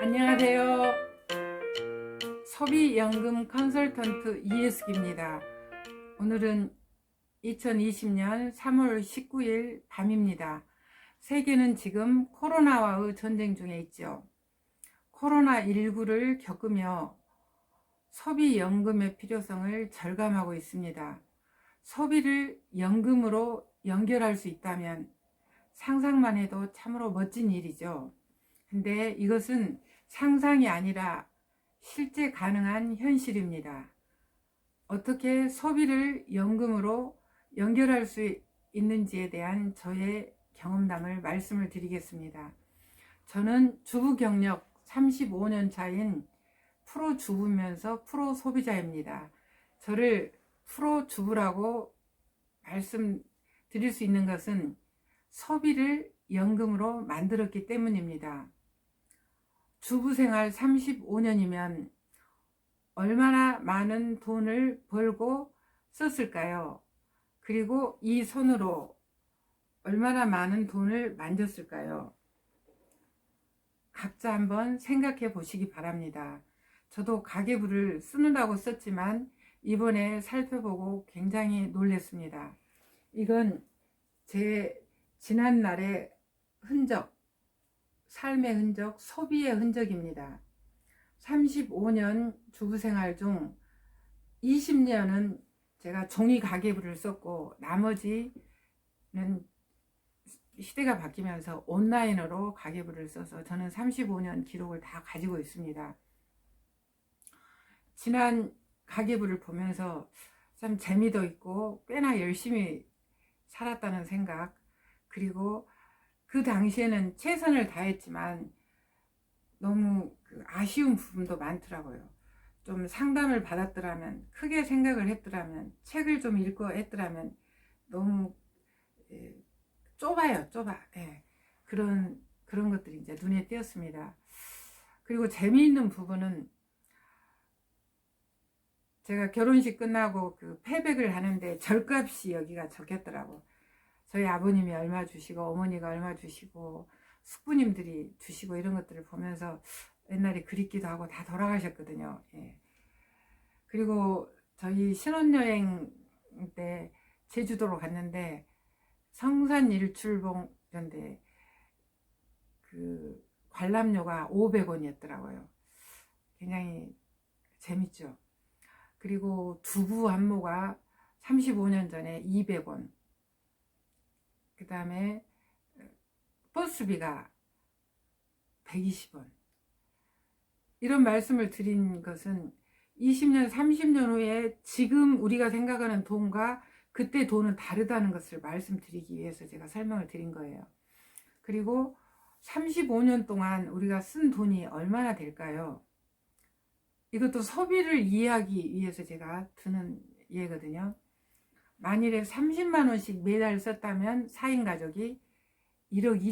안녕하세요. 소비연금 컨설턴트 이예숙입니다. 오늘은 2020년 3월 19일 밤입니다. 세계는 지금 코로나와의 전쟁 중에 있죠. 코로나19를 겪으며 소비연금의 필요성을 절감하고 있습니다. 소비를 연금으로 연결할 수 있다면 상상만 해도 참으로 멋진 일이죠. 근데 이것은 상상이 아니라 실제 가능한 현실입니다. 어떻게 소비를 연금으로 연결할 수 있는지에 대한 저의 경험담을 말씀을 드리겠습니다. 저는 주부 경력 35년 차인 프로 주부면서 프로 소비자입니다. 저를 프로 주부라고 말씀드릴 수 있는 것은 소비를 연금으로 만들었기 때문입니다. 주부 생활 35년이면 얼마나 많은 돈을 벌고 썼을까요? 그리고 이 손으로 얼마나 많은 돈을 만졌을까요? 각자 한번 생각해 보시기 바랍니다. 저도 가계부를 쓰느라고 썼지만 이번에 살펴보고 굉장히 놀랐습니다. 이건 제 지난날의 흔적, 삶의 흔적, 소비의 흔적입니다. 35년 주부생활 중 20년은 제가 종이 가계부를 썼고 나머지는 시대가 바뀌면서 온라인으로 가계부를 써서 저는 35년 기록을 다 가지고 있습니다. 지난 가계부를 보면서 참 재미도 있고 꽤나 열심히 살았다는 생각, 그리고 그 당시에는 최선을 다했지만 너무 아쉬운 부분도 많더라고요. 좀 상담을 받았더라면, 크게 생각을 했더라면, 책을 좀 읽고 했더라면 너무 좁아요, 좁아. 그런 것들이 이제 눈에 띄었습니다. 그리고 재미있는 부분은 제가 결혼식 끝나고 패백을 하는데 절값이 여기가 적혔더라고. 저희 아버님이 얼마 주시고 어머니가 얼마 주시고 숙부님들이 주시고 이런 것들을 보면서 옛날에 그립기도 하고 다 돌아가셨거든요. 그리고 저희 신혼여행 때 제주도로 갔는데 성산 일출봉 그런데 관람료가 500원이었더라고요. 굉장히 재밌죠. 그리고 두부 한모가 35년 전에 200원. 그 다음에 버스비가 120원. 이런 말씀을 드린 것은 20년, 30년 후에 지금 우리가 생각하는 돈과 그때 돈은 다르다는 것을 말씀드리기 위해서 제가 설명을 드린 거예요. 그리고 35년 동안 우리가 쓴 돈이 얼마나 될까요? 이것도 소비를 이해하기 위해서 제가 드는 예거든요. 만일에 30만 원씩 매달 썼다면 4인 가족이 1억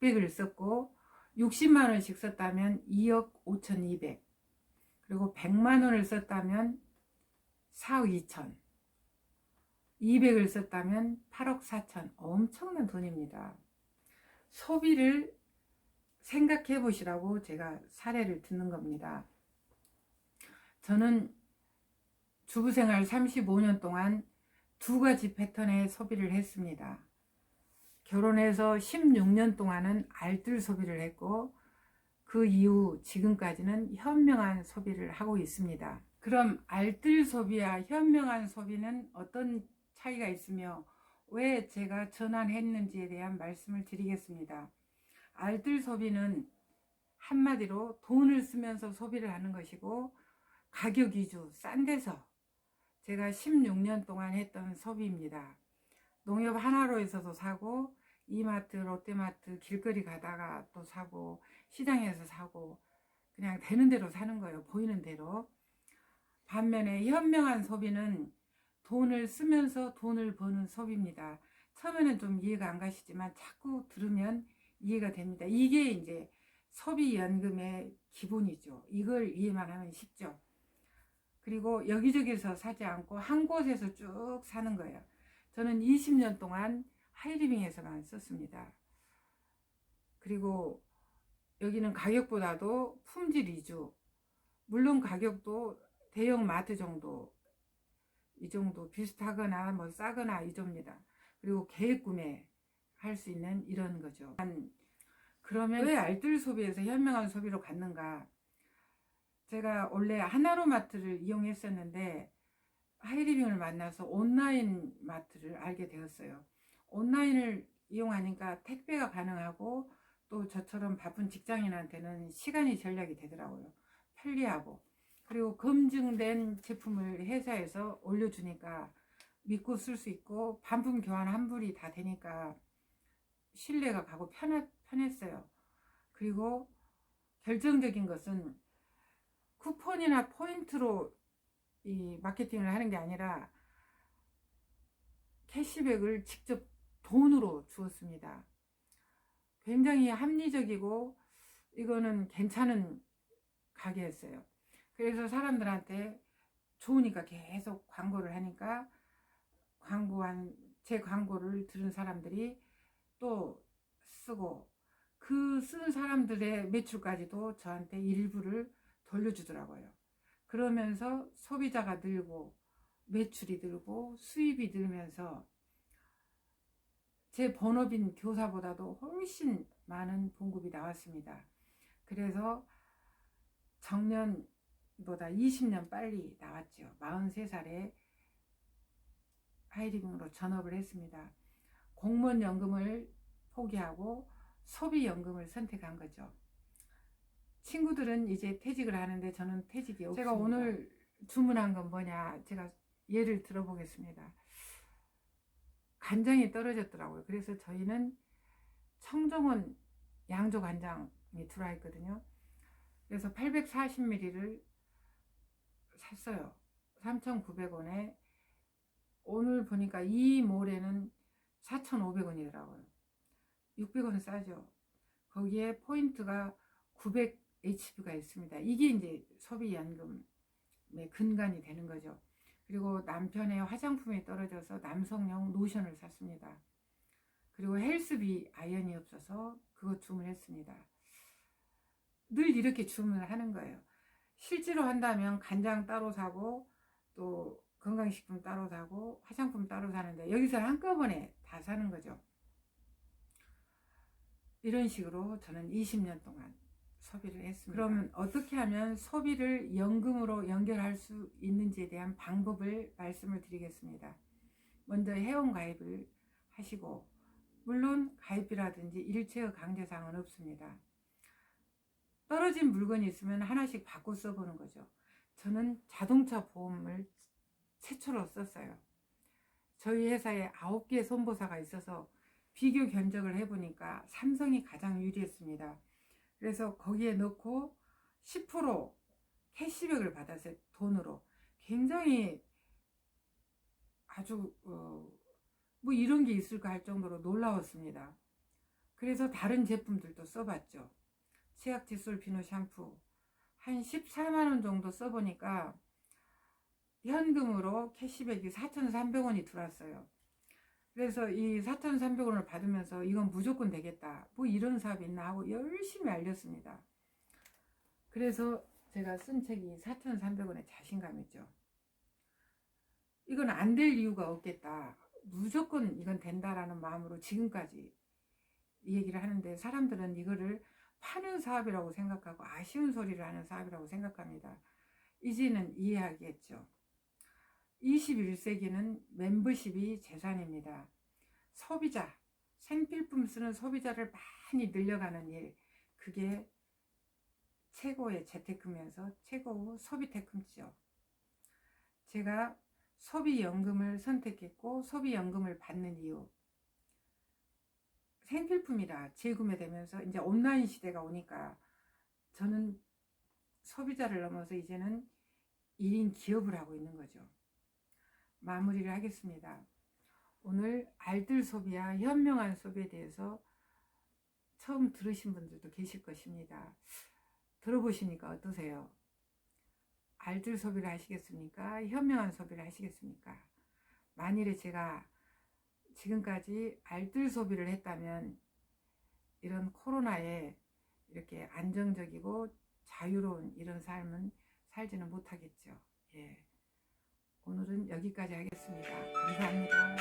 2,600을 썼고 60만 원씩 썼다면 2억 5,200, 그리고 100만 원을 썼다면 4억 2천, 200을 썼다면 8억 4천. 엄청난 돈입니다. 소비를 생각해 보시라고 제가 사례를 듣는 겁니다. 저는 주부생활 35년 동안 두 가지 패턴의 소비를 했습니다. 결혼해서 16년 동안은 알뜰 소비를 했고 그 이후 지금까지는 현명한 소비를 하고 있습니다. 그럼 알뜰 소비와 현명한 소비는 어떤 차이가 있으며 왜 제가 전환했는지에 대한 말씀을 드리겠습니다. 알뜰 소비는 한마디로 돈을 쓰면서 소비를 하는 것이고 가격 위주, 싼 데서 제가 16년 동안 했던 소비입니다. 농협 하나로에서도 사고 이마트, 롯데마트 길거리 가다가 또 사고 시장에서 사고 그냥 되는 대로 사는 거예요. 보이는 대로. 반면에 현명한 소비는 돈을 쓰면서 돈을 버는 소비입니다. 처음에는 좀 이해가 안 가시지만 자꾸 들으면 이해가 됩니다. 이게 이제 소비연금의 기본이죠. 이걸 이해만 하면 쉽죠. 그리고 여기저기서 사지 않고 한 곳에서 쭉 사는 거예요. 저는 20년 동안 하이리빙에서만 썼습니다. 그리고 여기는 가격보다도 품질 위주, 물론 가격도 대형 마트 정도, 이 정도 비슷하거나 뭐 싸거나 이 정도입니다. 그리고 계획 구매 할 수 있는 이런 거죠. 그러면 왜 알뜰 소비에서 현명한 소비로 갔는가? 제가 원래 하나로마트를 이용했었는데 하이리빙을 만나서 온라인 마트를 알게 되었어요. 온라인을 이용하니까 택배가 가능하고 또 저처럼 바쁜 직장인한테는 시간이 절약이 되더라고요. 편리하고, 그리고 검증된 제품을 회사에서 올려주니까 믿고 쓸 수 있고 반품 교환 환불이 다 되니까 신뢰가 가고 편했어요. 그리고 결정적인 것은 쿠폰이나 포인트로 이 마케팅을 하는 게 아니라 캐시백을 직접 돈으로 주었습니다. 굉장히 합리적이고 이거는 괜찮은 가게였어요. 그래서 사람들한테 좋으니까 계속 광고를 하니까 제 광고를 들은 사람들이 또 쓰고 그 쓴 사람들의 매출까지도 저한테 일부를 돌려주더라고요. 그러면서 소비자가 늘고 매출이 늘고 수입이 늘면서 제 본업인 교사보다도 훨씬 많은 봉급이 나왔습니다. 그래서 정년보다 20년 빨리 나왔죠. 43살에 하이리빙으로 전업을 했습니다. 공무원 연금을 포기하고 소비연금을 선택한 거죠. 친구들은 이제 퇴직을 하는데 저는 퇴직이 없습니다. 제가 오늘 주문한 건 뭐냐, 제가 예를 들어보겠습니다. 간장이 떨어졌더라고요. 그래서 저희는 청정원 양조 간장이 들어와 있거든요. 그래서 840ml를 샀어요. 3,900원에 오늘 보니까 이 몰에는 4,500원이더라고요. 600원 싸죠. 거기에 포인트가 900HP가 있습니다. 이게 이제 소비연금의 근간이 되는 거죠. 그리고 남편의 화장품이 떨어져서 남성용 로션을 샀습니다. 그리고 헬스비 아연이 없어서 그거 주문했습니다. 늘 이렇게 주문을 하는 거예요. 실제로 한다면 간장 따로 사고 또 건강식품 따로 사고 화장품 따로 사는데 여기서 한꺼번에 다 사는 거죠. 이런 식으로 저는 20년 동안 소비를 했습니다. 그럼 어떻게 하면 소비를 연금으로 연결할 수 있는지에 대한 방법을 말씀을 드리겠습니다. 먼저 회원가입을 하시고, 물론 가입비라든지 일체의 강제사항은 없습니다. 떨어진 물건이 있으면 하나씩 바꿔 써보는 거죠. 저는 자동차 보험을 최초로 썼어요. 저희 회사에 9개 손보사가 있어서 비교 견적을 해보니까 삼성이 가장 유리했습니다. 그래서 거기에 넣고 10% 캐시백을 받았어요. 돈으로. 굉장히 아주 뭐 이런 게 있을까 할 정도로 놀라웠습니다. 그래서 다른 제품들도 써봤죠. 치약 칫솔 비누 샴푸 한 14만원 정도 써보니까 현금으로 캐시백이 4,300원이 들어왔어요. 그래서 이 4,300원을 받으면서 이건 무조건 되겠다, 뭐 이런 사업이 있나 하고 열심히 알렸습니다. 그래서 제가 쓴 책이 4,300원의 자신감이죠. 이건 안 될 이유가 없겠다, 무조건 이건 된다라는 마음으로 지금까지 이 얘기를 하는데, 사람들은 이거를 파는 사업이라고 생각하고 아쉬운 소리를 하는 사업이라고 생각합니다. 이제는 이해하겠죠. 21세기는 멤버십이 재산입니다. 소비자, 생필품 쓰는 소비자를 많이 늘려가는 일, 그게 최고의 재테크면서 최고의 소비테크죠. 제가 소비연금을 선택했고 소비연금을 받는 이유, 생필품이라 재구매되면서 이제 온라인 시대가 오니까 저는 소비자를 넘어서 이제는 1인 기업을 하고 있는 거죠. 마무리를 하겠습니다. 오늘 알뜰 소비와 현명한 소비에 대해서 처음 들으신 분들도 계실 것입니다. 들어보시니까 어떠세요? 알뜰 소비를 하시겠습니까? 현명한 소비를 하시겠습니까? 만일에 제가 지금까지 알뜰 소비를 했다면 이런 코로나에 이렇게 안정적이고 자유로운 이런 삶은 살지는 못하겠죠. 예. 오늘은 여기까지 하겠습니다. 감사합니다.